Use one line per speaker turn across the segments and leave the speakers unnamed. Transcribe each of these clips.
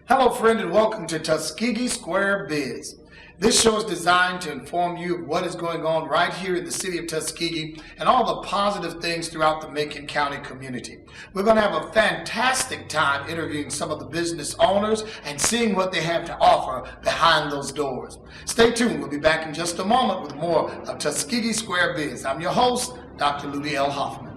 Hello friend and welcome to Tuskegee Square Biz. This show is designed to inform you of what is going on right here in the city of Tuskegee and all the positive things throughout the Macon County community. We're going to have a fantastic time interviewing some of the business owners and seeing what they have to offer behind those doors. Stay tuned. We'll be back in just a moment with more of Tuskegee Square Biz. I'm your host, Dr. Ludie L. Hoffman.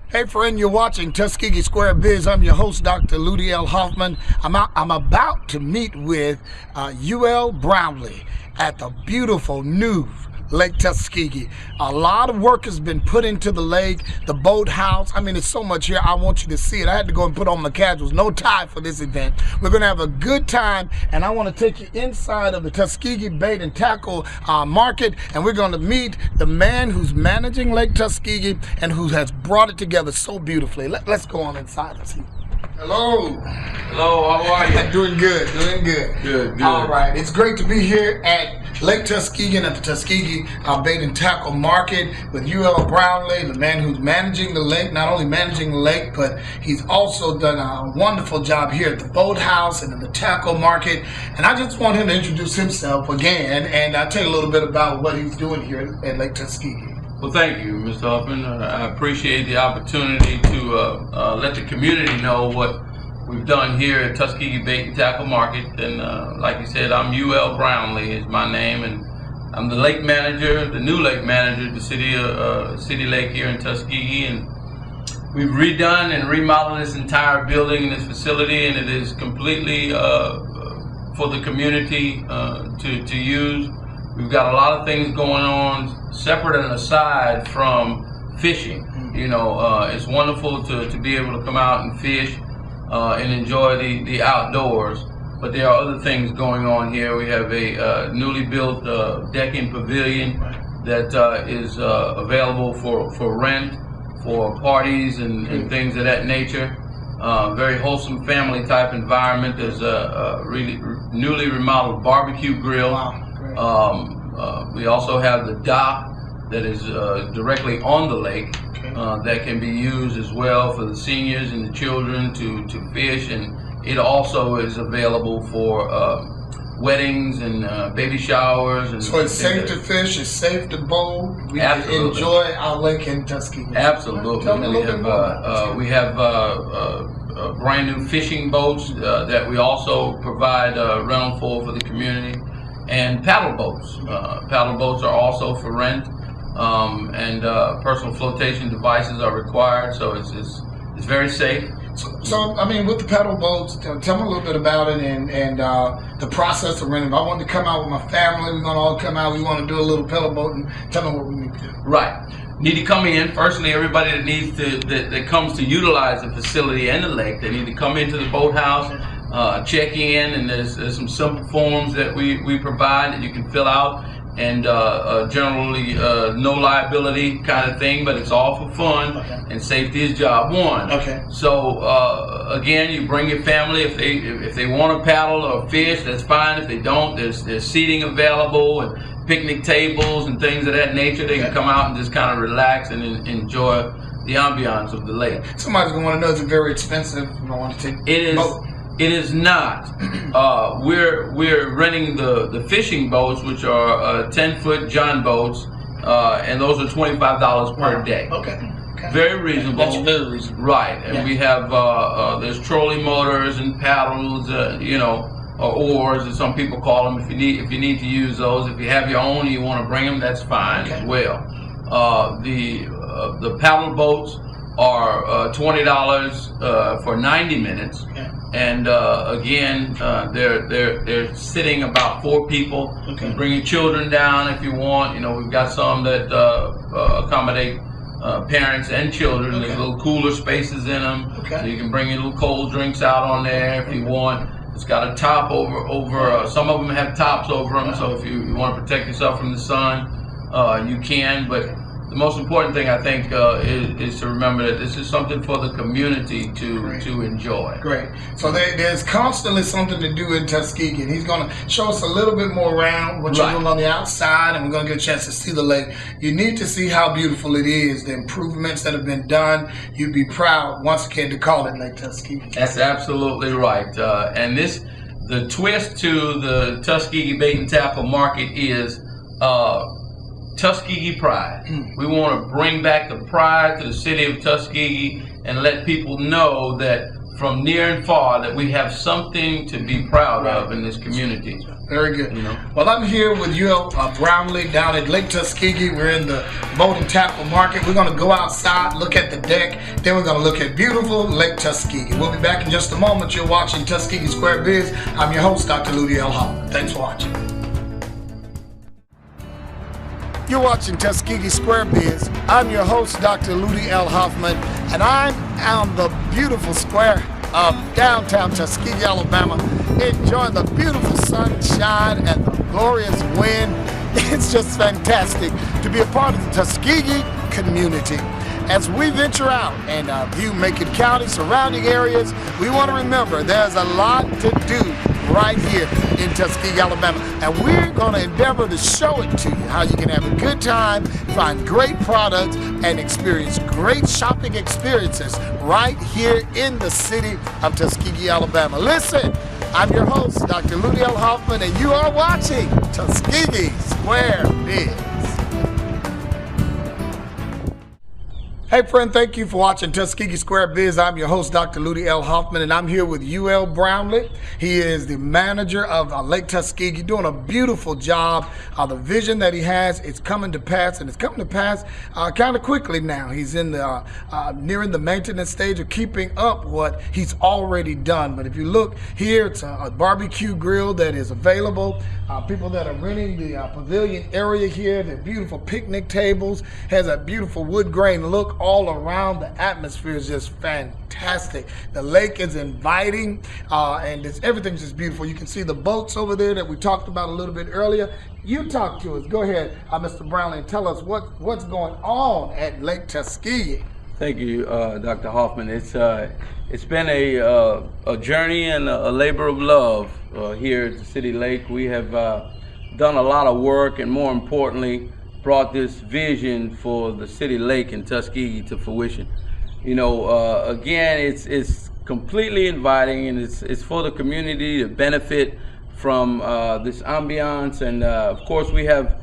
Hey friend, you're watching Tuskegee Square Biz. I'm your host, Dr. Ludie L. Hoffman. I'm about to meet with UL Brownlee at the beautiful new Lake Tuskegee. A lot of work has been put into the lake, the boathouse. I mean, there's so much here. I want you to see it. I had to go and put on my casuals. No tie for this event. We're going to have a good time, and I want to take you inside of the Tuskegee Bait and Tackle Market, and we're going to meet the man who's managing Lake Tuskegee and who has brought it together so beautifully. Let's go on inside and see. Hello.
Hello, how are you?
Doing good, doing good.
Good.
All right, it's great to be here at Lake Tuskegee and at the Tuskegee Bait and Tackle Market with UL Brownlee, the man who's managing the lake, not only managing the lake, but he's also done a wonderful job here at the boathouse and in the tackle market. And I just want him to introduce himself again, and I'll tell you a little bit about what he's doing here at Lake Tuskegee.
Well, thank you, Mr. Hoffman. I appreciate the opportunity to let the community know what we've done here at Tuskegee Bait and Tackle Market. And like you said, I'm UL Brownlee is my name, and I'm the lake manager, the new lake manager at the city lake here in Tuskegee. And we've redone and remodeled this entire building and this facility, and it is completely for the community to use. We've got a lot of things going on separate and aside from fishing. You know, it's wonderful to be able to come out and fish and enjoy the outdoors. But there are other things going on here. We have a newly built decking pavilion that is available for rent, for parties and things of that nature. Very wholesome family type environment. There's a really newly remodeled barbecue grill.
Wow.
We also have the dock that is directly on the lake that can be used as well for the seniors and the children to fish, and it also is available for weddings and baby showers. And
so it's safe to fish, it's safe to bowl. We
Absolutely.
Can enjoy our lake in Tuskegee.
Absolutely.
Tell me a little bit more.
We have brand new fishing boats that we also provide rental for the community. And paddle boats. Paddle boats are also for rent, and personal flotation devices are required. So it's very safe.
So I mean, with the paddle boats, tell me a little bit about it and the process of renting. If I want to come out with my family, we're gonna all come out. We want to do a little paddle boat, and tell me what we need to do.
Right. Need to come in. Firstly, everybody that comes to utilize the facility and the lake, they need to come into the boathouse. Check in, and there's some simple forms that we provide that you can fill out, and generally no liability kind of thing, but it's all for fun, and safety is job one.
Okay.
So again, you bring your family. If they want to paddle or fish, that's fine. If they don't, there's seating available and picnic tables and things of that nature. They can come out and just kind of relax and enjoy the ambiance of the lake.
Somebody's gonna want to know, is it very expensive? You don't want to take boat.
It is not. We're renting the fishing boats, which are 10-foot John boats, and those are $25 per day.
Okay.
Very reasonable.
That's very reasonable.
Right, and we have there's trolley motors and paddles, or oars, as some people call them. If you need to use those, if you have your own and you want to bring them, that's fine as well. The paddle boats are $20 for 90 minutes. And again, they're sitting about 4 people. You can bring your children down if you want. You know, we've got some that accommodate parents and children. There's little cooler spaces in them, so you can bring your little cold drinks out on there if you want. It's got a top over. Some of them have tops over them, so if you want to protect yourself from the sun, you can. But the most important thing I think is to remember that this is something for the community to enjoy.
Great. So there's constantly something to do in Tuskegee, and he's going to show us a little bit more around what you're doing on the outside, and we're going to get a chance to see the lake. You need to see how beautiful it is, the improvements that have been done. You'd be proud once again to call it Lake Tuskegee.
That's absolutely right. And the twist to the Tuskegee Bait and Tackle Market is Tuskegee pride. We want to bring back the pride to the city of Tuskegee and let people know that from near and far that we have something to be proud of in this community.
Very good. Well, I'm here with UL Brownlee down at Lake Tuskegee. We're in the boat and tackle market. We're going to go outside, look at the deck, then we're going to look at beautiful Lake Tuskegee. We'll be back in just a moment. You're watching Tuskegee Square Biz. I'm your host, Dr. Ludie L. Hoffman. Thanks for watching. You're watching Tuskegee Square Biz. I'm your host, Dr. Ludie L. Hoffman, and I'm on the beautiful square of downtown Tuskegee, Alabama, enjoying the beautiful sunshine and the glorious wind. It's just fantastic to be a part of the Tuskegee community. As we venture out and view Macon County, surrounding areas, we want to remember there's a lot to do right here in Tuskegee, Alabama. And we're going to endeavor to show it to you, how you can have a good time, find great products, and experience great shopping experiences right here in the city of Tuskegee, Alabama. Listen, I'm your host, Dr. Ludie L. Hoffman, and you are watching Tuskegee Square Biz. Hey friend, thank you for watching Tuskegee Square Biz. I'm your host, Dr. Ludie L. Hoffman, and I'm here with UL Brownlee. He is the manager of Lake Tuskegee, doing a beautiful job. The vision that he has, it's coming to pass, and it's coming to pass kind of quickly now. He's in the nearing the maintenance stage of keeping up what he's already done. But if you look here, it's a barbecue grill that is available. People that are renting the pavilion area here, the beautiful picnic tables, has a beautiful wood grain look all around. The atmosphere is just fantastic. The lake is inviting, and everything's just beautiful. You can see the boats over there that we talked about a little bit earlier. You talk to us. Go ahead, Mr. Brownlee, and tell us what's going on at Lake Tuskegee.
Thank you, Dr. Hoffman. It's been a journey and a labor of love here at the City Lake. We have done a lot of work, and more importantly, brought this vision for the City Lake in Tuskegee to fruition. Again, it's completely inviting, and it's for the community to benefit from this ambiance. And of course, we have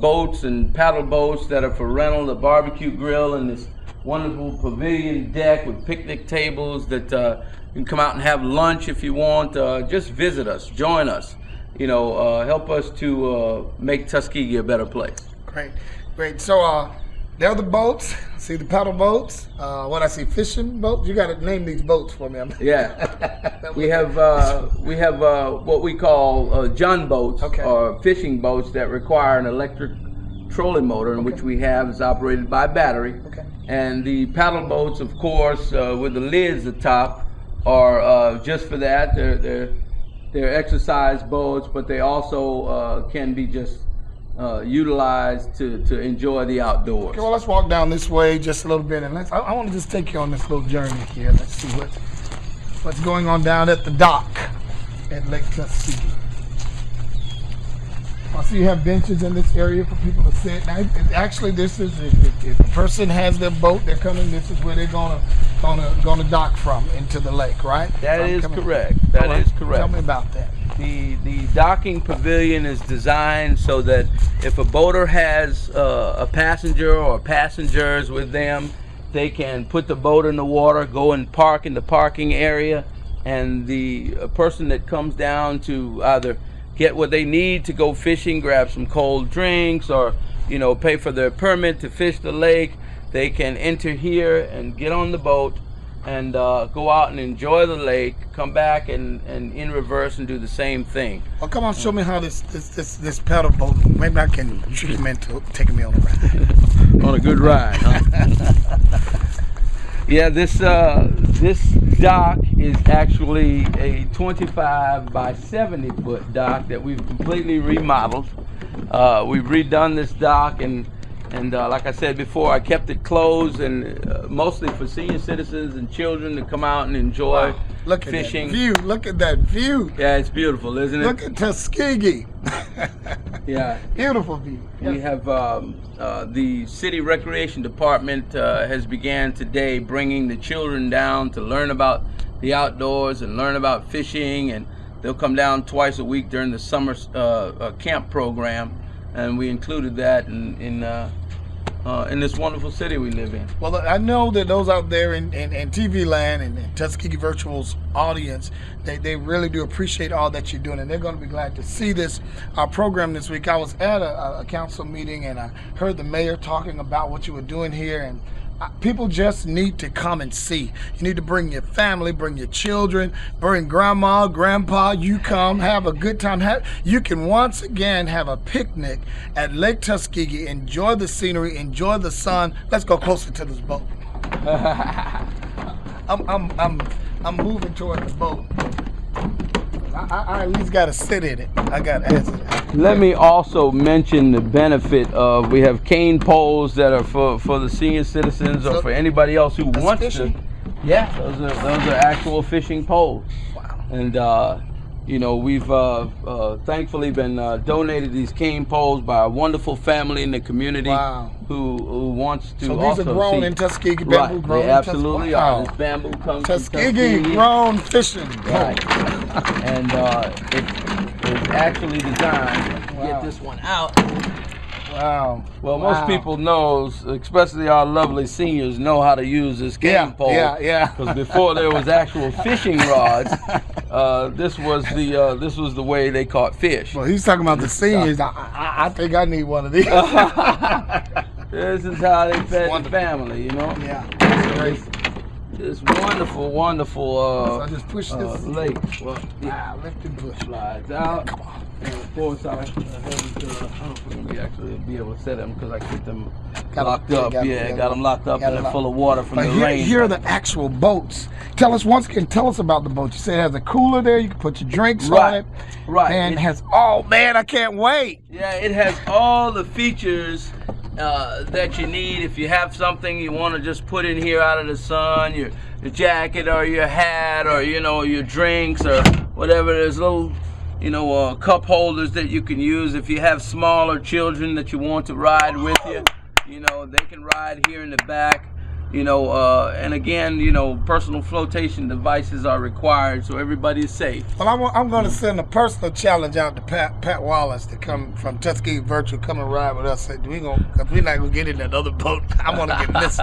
boats and paddle boats that are for rental, the barbecue grill, and this wonderful pavilion deck with picnic tables that you can come out and have lunch if you want. Just visit us, join us, help us to make Tuskegee a better place.
Great. So there are the boats. See the paddle boats. What I see, fishing boats. You got to name these boats for me.
Yeah, we have what we call John boats, or fishing boats that require an electric trolling motor, in which we have is operated by battery. And the paddle boats, of course, with the lids at the top, are just for that. They're exercise boats, but they also can be just utilized to enjoy the outdoors.
Okay, well, let's walk down this way just a little bit, and I want to just take you on this little journey here. Let's see what's going on down at the dock at Lake Tuskegee. I see you have benches in this area for people to sit. Now, actually, this is if a person has their boat, they're coming. This is where they're gonna dock from into the lake, right?
That is correct. That is correct.
Tell me about that.
The docking pavilion is designed so that if a boater has a passenger or passengers with them, they can put the boat in the water, go and park in the parking area, and the person that comes down to either get what they need to go fishing, grab some cold drinks, or pay for their permit to fish the lake, they can enter here and get on the boat and go out and enjoy the lake, come back and in reverse and do the same thing.
Well, come on, show me how this paddle boat, maybe I can trick him into taking me on a ride.
On a good ride, huh? Yeah, this dock is actually a 25 by 70 foot dock that we've completely remodeled. We've redone this dock, and And like I said before, I kept it closed and mostly for senior citizens and children to come out and enjoy
Look at
fishing.
that view. Look at that view.
Yeah, it's beautiful, isn't it?
Look at Tuskegee.
Yeah.
Beautiful view.
We have the city recreation department has began today bringing the children down to learn about the outdoors and learn about fishing, and they'll come down twice a week during the summer camp program, and we included that in this wonderful city we live in.
Well, I know that those out there in TV land and Tuskegee Virtual's audience, they really do appreciate all that you're doing, and they're going to be glad to see this program this week. I was at a council meeting, and I heard the mayor talking about what you were doing here, and people just need to come and see. You need to bring your family, bring your children, bring grandma, grandpa. You come, have a good time. You can once again have a picnic at Lake Tuskegee. Enjoy the scenery, enjoy the sun. Let's go closer to this boat. I'm moving toward the boat. I at least got to sit in it. I got to answer that.
Let me also mention the benefit of, we have cane poles that are for the senior citizens or for anybody else who wants
fishing?
to. Yeah, those are actual fishing poles.
Wow.
And you know, we've thankfully been donated these cane poles by a wonderful family in the community.
Wow.
Who wants to.
So these
also
are grown in Tuskegee, bamboo
right,
grown
they
in
absolutely
Tuskegee.
are.
Wow.
This bamboo comes
Tuskegee
from
grown fishing.
Right. And it's actually designed.
Wow.
Get this one out.
Wow.
Well, most people knows, especially our lovely seniors, know how to use this cane pole.
Yeah.
Because before there was actual fishing rods, this was the way they caught fish.
Well, he's talking about the seniors. I think I need one of these.
This is how they fed the
wonderful.
family, you know.
Yeah, that's great.
This wonderful
So I just push this
lake. Well,
Wow, lift and push.
slides out. And of course, I don't know if we actually be able to set them because I keep them locked up. Got them locked up and they're full of water from the rain.
Here are the actual boats. Tell us once again. Tell us about the boat. You said it has a cooler there. You can put your drinks on it.
Right.
And it has. Oh man, I can't wait.
Yeah, it has all the features that you need. If you have something you want to just put in here out of the sun, your jacket or your hat or your drinks or whatever. There's little cup holders that you can use if you have smaller children that you want to ride with you. They can ride here in the back. And again, personal flotation devices are required, so everybody is safe.
Well, I'm going to send a personal challenge out to Pat Wallace to come from Tuskegee Virtual, come and ride with us. Cause we're not going to get in that other boat. I want to get this.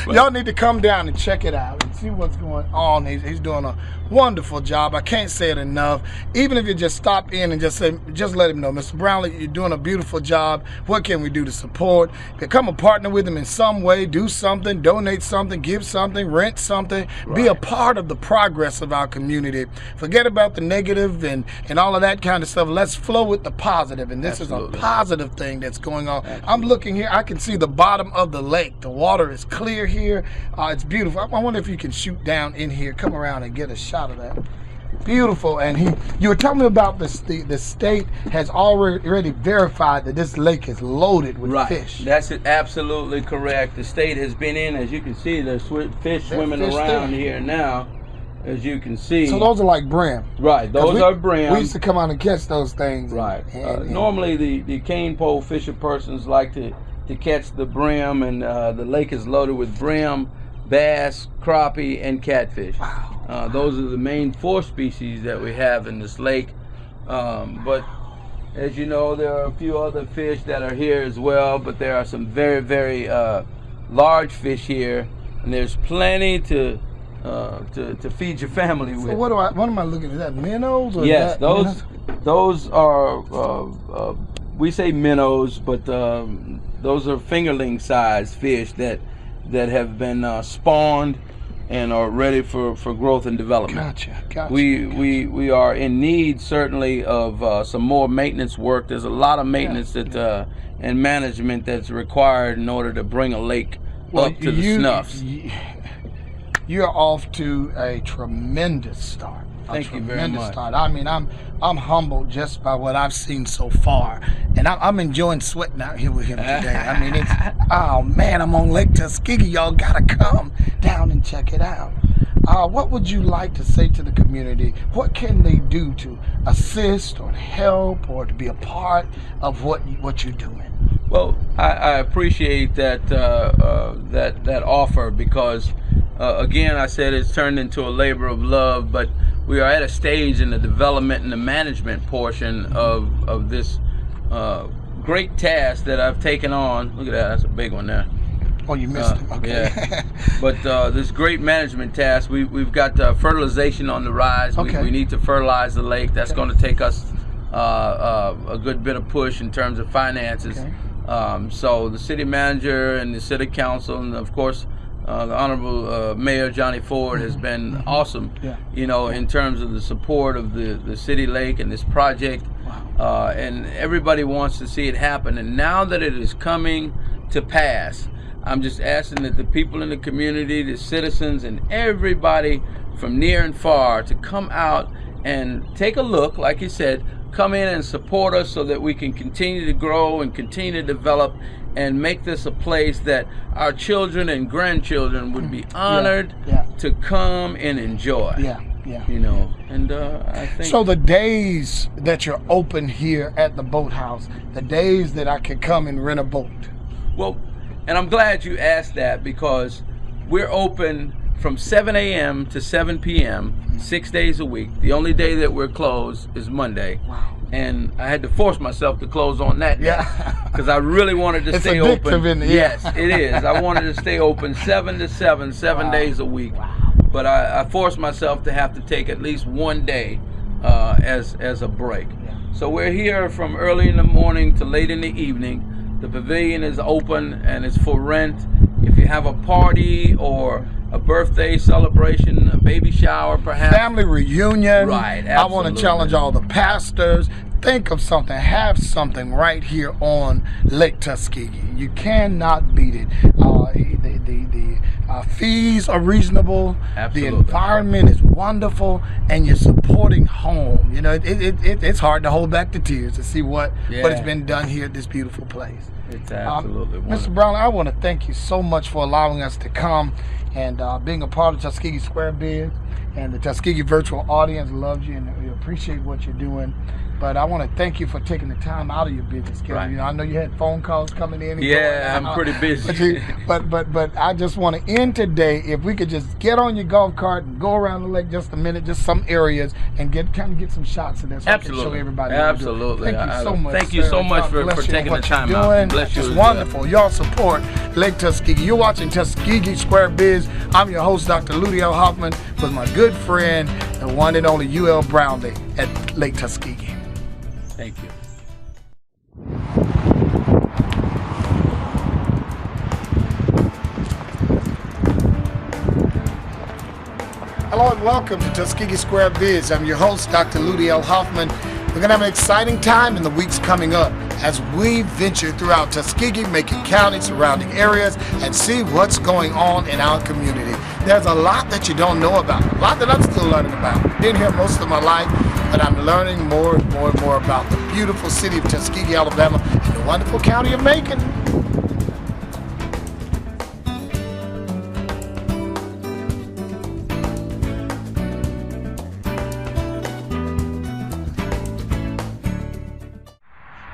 Y'all need to come down and check it out and see what's going on. He's doing a wonderful job. I can't say it enough. Even if you just stop in and just let him know, Mr. Brownlee, you're doing a beautiful job. What can we do to support? Become a partner with him in some way. Do something, donate something, give something, rent something. Right. Be a part of the progress of our community. Forget about the negative and all of that kind of stuff. Let's flow with the positive. And this
Absolutely.
is a positive thing that's going on.
Absolutely.
I'm looking here. I can see the bottom of the lake. The water is clear here. It's beautiful. I wonder if you can shoot down in here, come around and get a shot of that. Beautiful. And you were telling me about the state has already verified that this lake is loaded with fish.
That's absolutely correct. The state has been in, as you can see, there's fish swimming around here now, as you can see.
So those are like brim.
Right, those are brim.
We used to come out and catch those things.
Right. Normally the cane pole fisher persons like to catch the brim, and the lake is loaded with brim, bass, crappie, and catfish.
Wow.
Those are the main 4 species that we have in this lake. But as you know, there are a few other fish that are here as well, but there are some very, very large fish here, and there's plenty to feed your family with.
So what am I looking at? Is that minnows? Or
Yes, those are we say minnows, but those are fingerling sized fish that have been spawned and are ready for growth and development.
Gotcha.
We are in need certainly of some more maintenance work. There's a lot of maintenance and management that's required in order to bring a lake up to the snuffs.
You're off to a tremendous start.
Thank you very
tremendous
much.
start. I mean, I'm humbled just by what I've seen so far, and I'm enjoying sweating out here with him today. I mean, it's oh man, I'm on Lake Tuskegee. Y'all gotta come down and check it out. What would you like to say to the community? What can they do to assist or to help or to be a part of what you're doing?
Well, I appreciate that that offer because, again, I said it's turned into a labor of love, but we are at a stage in the development and the management portion of this great task that I've taken on. Look at that, that's a big one there.
Oh, you missed it. Okay.
Yeah. But this great management task, we've got fertilization on the rise.
Okay.
We need to fertilize the lake. That's going to take us a good bit of push in terms of finances.
Okay.
So the city manager and the city council, and of course the Honorable Mayor Johnny Ford has been awesome.
Yeah.
You know, in terms of the support of the city lake and this project.
Wow.
And everybody wants to see it happen. And now that it is coming to pass, I'm just asking that the people in the community, the citizens, and everybody from near and far to come out and take a look, like you said, come in and support us so that we can continue to grow and continue to develop and make this a place that our children and grandchildren would be honored to come and enjoy.
Yeah.
You know, and I think...
So the days that you're open here at the boathouse, the days that I can come and rent a boat.
Well, and I'm glad you asked that because we're open from 7 a.m. to 7 p.m. 6 days a week. The only day that we're closed is Monday.
Wow.
And I had to force myself to close on that day because I really wanted to stay open. Yes, it is. I wanted to stay open 7 to 7, 7 days a week.
Wow.
But I forced myself to have to take at least one day as a break.
Yeah.
So we're here from early in the morning to late in the evening. The pavilion is open and it's for rent. If you have a party or a birthday celebration, a baby shower perhaps.
Family reunion.
Right,
I want to challenge all the pastors. Think of something, have something right here on Lake Tuskegee. You cannot beat it. The fees are reasonable.
Absolutely.
The environment is wonderful, and you're supporting home. You know, it's hard to hold back the tears to see what has been done here at this beautiful place.
It's absolutely wonderful.
Mr. Brown, I want to thank you so much for allowing us to come and being a part of Tuskegee Square Biz. And the Tuskegee virtual audience loves you and we appreciate what you're doing. But I want to thank you for taking the time out of your busy schedule.
Right.
You know, I know you had phone calls coming in. And
Yeah,
going out.
I'm pretty busy.
But I just want to end today. If we could just get on your golf cart and go around the lake just a minute, just some areas, and get some shots of this. So
Absolutely.
I can show everybody.
Absolutely.
Thank you so much.
Thank you so much for taking the time out. Bless you.
It's
as
wonderful.
well.
Y'all support Lake Tuskegee. You're watching Tuskegee Square Biz. I'm your host, Dr. Ludie L. Hoffman, with my good friend, the one and only UL Brownlee at Lake Tuskegee.
Thank you.
Hello and welcome to Tuskegee Square Biz. I'm your host, Dr. Ludie L. Hoffman. We're going to have an exciting time in the weeks coming up as we venture throughout Tuskegee, Macon County, surrounding areas, and see what's going on in our community. There's a lot that you don't know about, a lot that I'm still learning about. Been here most of my life, but I'm learning more and more and more about the beautiful city of Tuskegee, Alabama, and the wonderful county of Macon.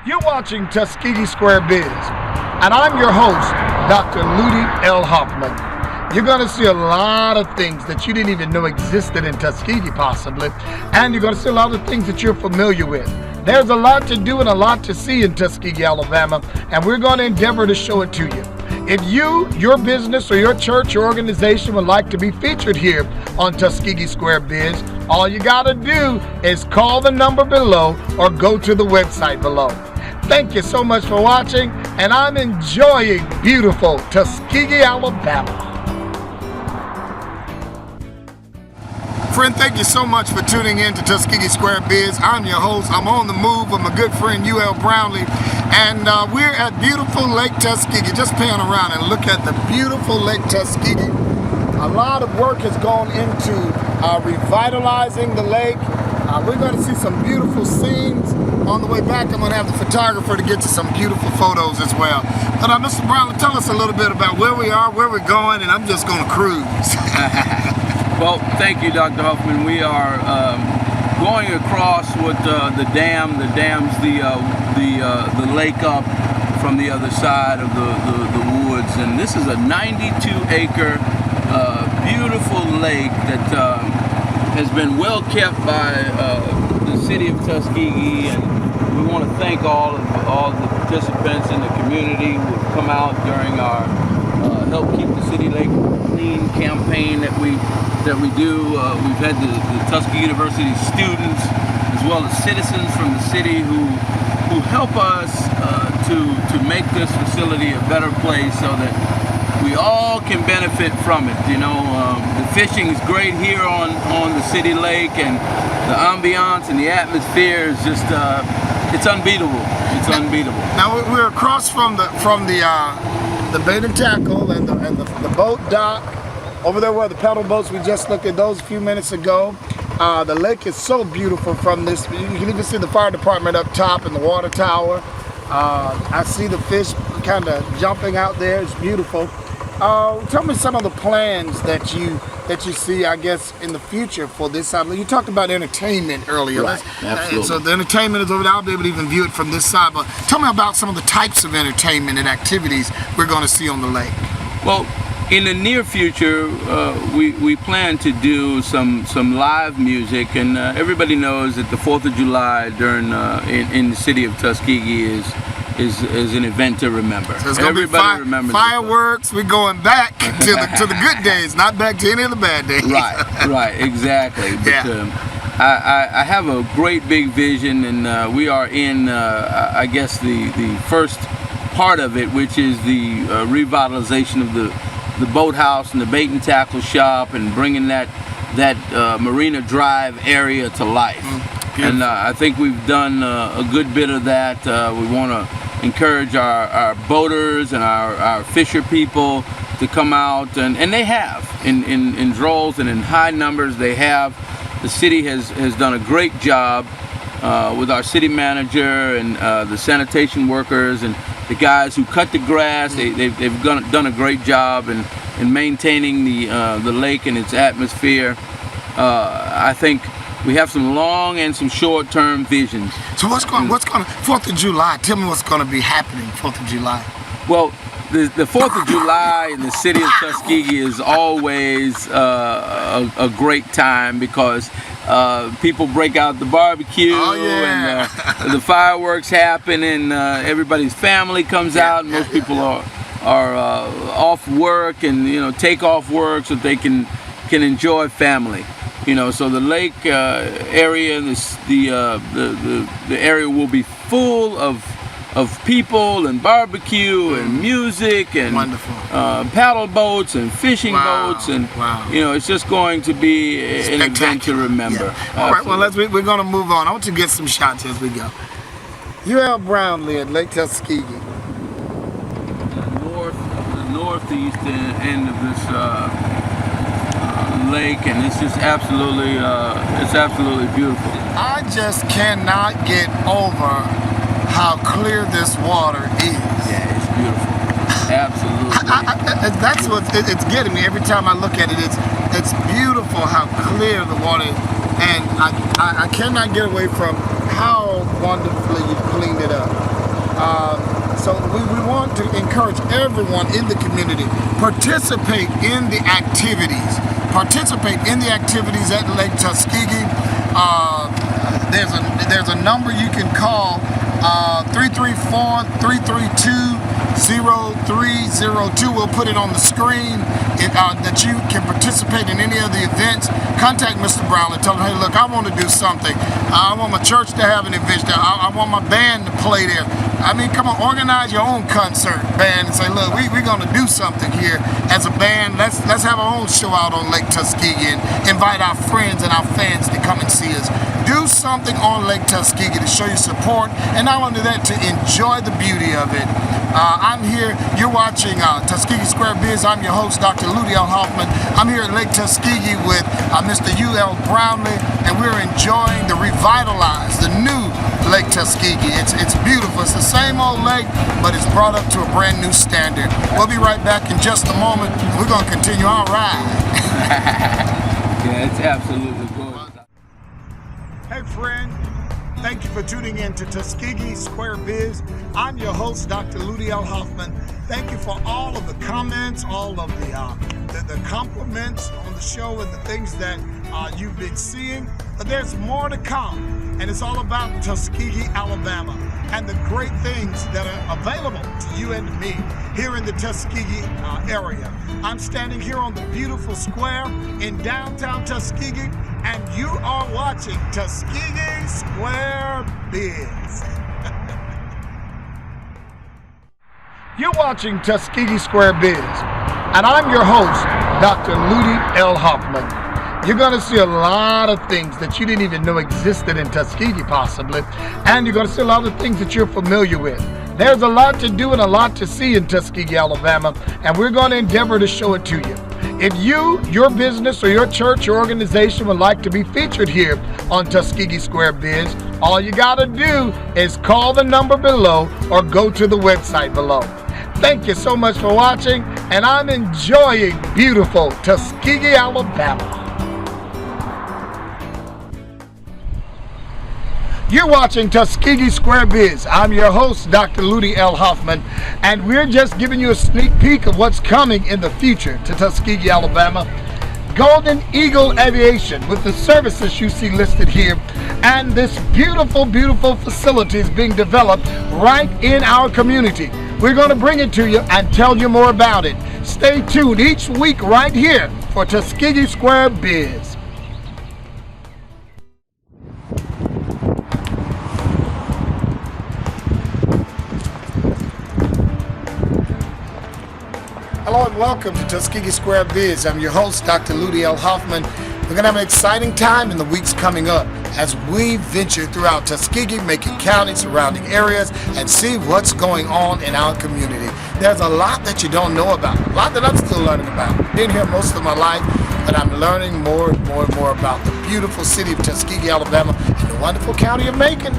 You're watching Tuskegee Square Biz, and I'm your host, Dr. Ludie L. Hoffman. You're going to see a lot of things that you didn't even know existed in Tuskegee, possibly, and you're going to see a lot of things that you're familiar with. There's a lot to do and a lot to see in Tuskegee, Alabama, and we're going to endeavor to show it to you. If you, your business, or your church or organization would like to be featured here on Tuskegee Square Biz, all you got to do is call the number below or go to the website below. Thank you so much for watching, and I'm enjoying beautiful Tuskegee, Alabama. Friend, thank you so much for tuning in to Tuskegee Square Biz. I'm your host. I'm on the move with my good friend UL Brownlee, and we're at beautiful Lake Tuskegee. Just pan around and look at the beautiful Lake Tuskegee. A lot of work has gone into revitalizing the lake. We're going to see some beautiful scenes. On the way back, I'm going to have the photographer to get to some beautiful photos as well. But Mr. Brownlee, tell us a little bit about where we are, where we're going, and I'm just going to cruise.
Well, thank you, Dr. Hoffman. We are going across with the dam. The dam's the lake up from the other side of the woods, and this is a 92-acre beautiful lake that has been well kept by the city of Tuskegee, and we want to thank all the participants in the community who have come out during our Help Keep the City Lake Clean campaign that we do. We've had the Tuskegee University students as well as citizens from the city who help us to make this facility a better place so that we all can benefit from it. You know, the fishing is great here on the city lake, and the ambiance and the atmosphere is just it's unbeatable. It's unbeatable.
Now we're across from the bait and tackle and the boat dock. Over there were the pedal boats. We just looked at those a few minutes ago. The lake is so beautiful from this. You can even see the fire department up top and the water tower. I see the fish kind of jumping out there. It's beautiful. Tell me some of the plans that you see, I guess, in the future for this side. You talked about entertainment earlier.
Right, absolutely.
So the entertainment is over there. I'll be able to even view it from this side. But tell me about some of the types of entertainment and activities we're going to see on the lake.
Well, in the near future, we plan to do some live music, and everybody knows that the 4th of July during in the city of Tuskegee is an event to remember.
So it's going to be fireworks. We're going back to the good days, not back to any of the bad days.
Right, exactly. But,
yeah.
I have a great big vision, and we are in, I guess, the first part of it, which is the revitalization of the boathouse and the bait and tackle shop, and bringing that Marina Drive area to life. And I think we've done a good bit of that. We want to encourage our boaters and our fisher people to come out, and they have in droves and in high numbers. They have. The city has done a great job with our city manager and the sanitation workers and the guys who cut the grass. They've done a great job in maintaining the lake and its atmosphere. I think we have some long and some short-term visions.
So what's going 4th of July? Tell me what's going to be happening 4th of July.
Well, the 4th of July in the city of Tuskegee is always a great time because people break out the barbecue and the fireworks happen, and everybody's family comes out, and most people are off work and take off work so they can enjoy family. So the lake area, the area will be full of people and barbecue and music and paddle boats and fishing boats, and it's just going to be an event to remember.
Yeah. All right, well we're going to move on. I want to get some shots as we go. UL Brownlee at Lake Tuskegee.
The northeast end of this lake, and it's just absolutely beautiful.
I just cannot get over how clear this water is.
Yeah, it's beautiful. Absolutely.
That's what it's getting me every time I look at it. It's beautiful how clear the water is, and I cannot get away from how wonderfully you've cleaned it up. So we want to encourage everyone in the community, participate in the activities. Participate in the activities at Lake Tuskegee. There's a number you can call, 334-332-0302. We'll put it on the screen that you can participate in any of the events. Contact Mr. Brownlee. Tell him, hey, look, I want to do something. I want my church to have an event there. I want my band to play there. I mean, come on, organize your own concert band and say, look, we're going to do something here as a band. Let's have our own show out on Lake Tuskegee and invite our friends and our fans to come and see us. Do do something on Lake Tuskegee to show your support, and not only that, to enjoy the beauty of it. I'm here, you're watching Tuskegee Square Biz. I'm your host, Dr. Ludie L. Hoffman. I'm here at Lake Tuskegee with Mr. UL Brownlee, and we're enjoying the revitalized, the new Lake Tuskegee. It's beautiful. It's the same old lake, but it's brought up to a brand new standard. We'll be right back in just a moment. We're going to continue our ride.
Yeah, it's absolutely gorgeous.
Hey friend, thank you for tuning in to Tuskegee Square Biz. I'm your host, Dr. Ludie L. Hoffman. Thank you for all of the comments, all of the compliments on the show and the things that you've been seeing. But there's more to come, and it's all about Tuskegee, Alabama, and the great things that are available to you and me here in the Tuskegee area. I'm standing here on the beautiful square in downtown Tuskegee, and you are watching Tuskegee Square Biz. You're watching Tuskegee Square Biz, and I'm your host, Dr. Ludie L. Hoffman. You're going to see a lot of things that you didn't even know existed in Tuskegee, possibly, and you're going to see a lot of things that you're familiar with. There's a lot to do and a lot to see in Tuskegee, Alabama, and we're going to endeavor to show it to you. If you, your business, or your church or organization would like to be featured here on Tuskegee Square Biz, all you got to do is call the number below or go to the website below. Thank you so much for watching, and I'm enjoying beautiful Tuskegee, Alabama. You're watching Tuskegee Square Biz. I'm your host, Dr. Ludie L. Hoffman, and we're just giving you a sneak peek of what's coming in the future to Tuskegee, Alabama. Golden Eagle Aviation, with the services you see listed here, and this beautiful, beautiful facility is being developed right in our community. We're going to bring it to you and tell you more about it. Stay tuned each week right here for Tuskegee Square Biz. Hello and welcome to Tuskegee Square Biz. I'm your host, Dr. Ludie L. Hoffman. We're going to have an exciting time in the weeks coming up as we venture throughout Tuskegee, Macon County, surrounding areas, and see what's going on in our community. There's a lot that you don't know about, a lot that I'm still learning about. Been here most of my life, but I'm learning more and more and more about the beautiful city of Tuskegee, Alabama, and the wonderful county of Macon.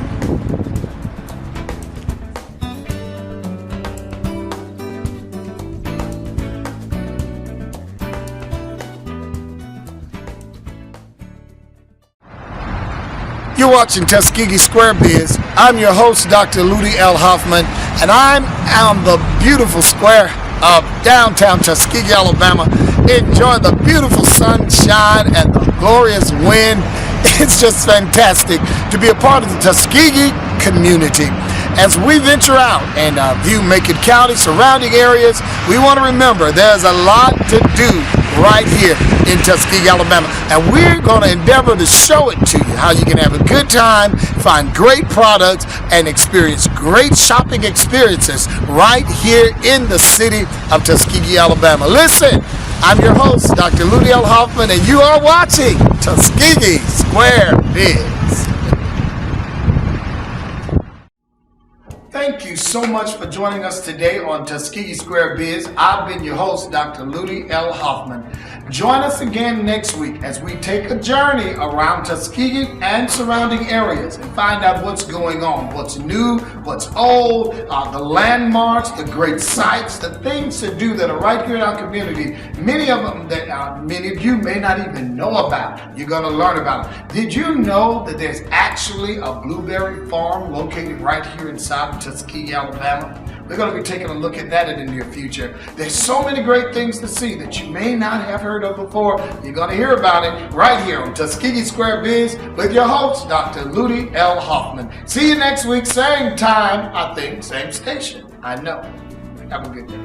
You're watching Tuskegee Square Biz. I'm your host, Dr. Ludie L. Hoffman, and I'm on the beautiful square of downtown Tuskegee, Alabama. Enjoy the beautiful sunshine and the glorious wind. It's just fantastic to be a part of the Tuskegee community. As we venture out and view Macon County, surrounding areas, we want to remember there's a lot to do right here in Tuskegee, Alabama, and we're going to endeavor to show it to you, how you can have a good time, find great products, and experience great shopping experiences right here in the city of Tuskegee, Alabama. Listen, I'm your host, Dr. Ludie L. Hoffman, and you are watching Tuskegee Square Biz. Thank you so much for joining us today on Tuskegee Square Biz. I've been your host, Dr. Ludie L. Hoffman. Join us again next week as we take a journey around Tuskegee and surrounding areas and find out what's going on, what's new, what's old, the landmarks, the great sites, the things to do that are right here in our community. Many of them that many of you may not even know about. You're going to learn about it. Did you know that there's actually a blueberry farm located right here inside of Tuskegee, Alabama? We're going to be taking a look at that in the near future. There's so many great things to see that you may not have heard of before. You're going to hear about it right here on Tuskegee Square Biz with your host, Dr. Ludie L. Hoffman. See you next week, same time, I think, same station. I know. Have a good day.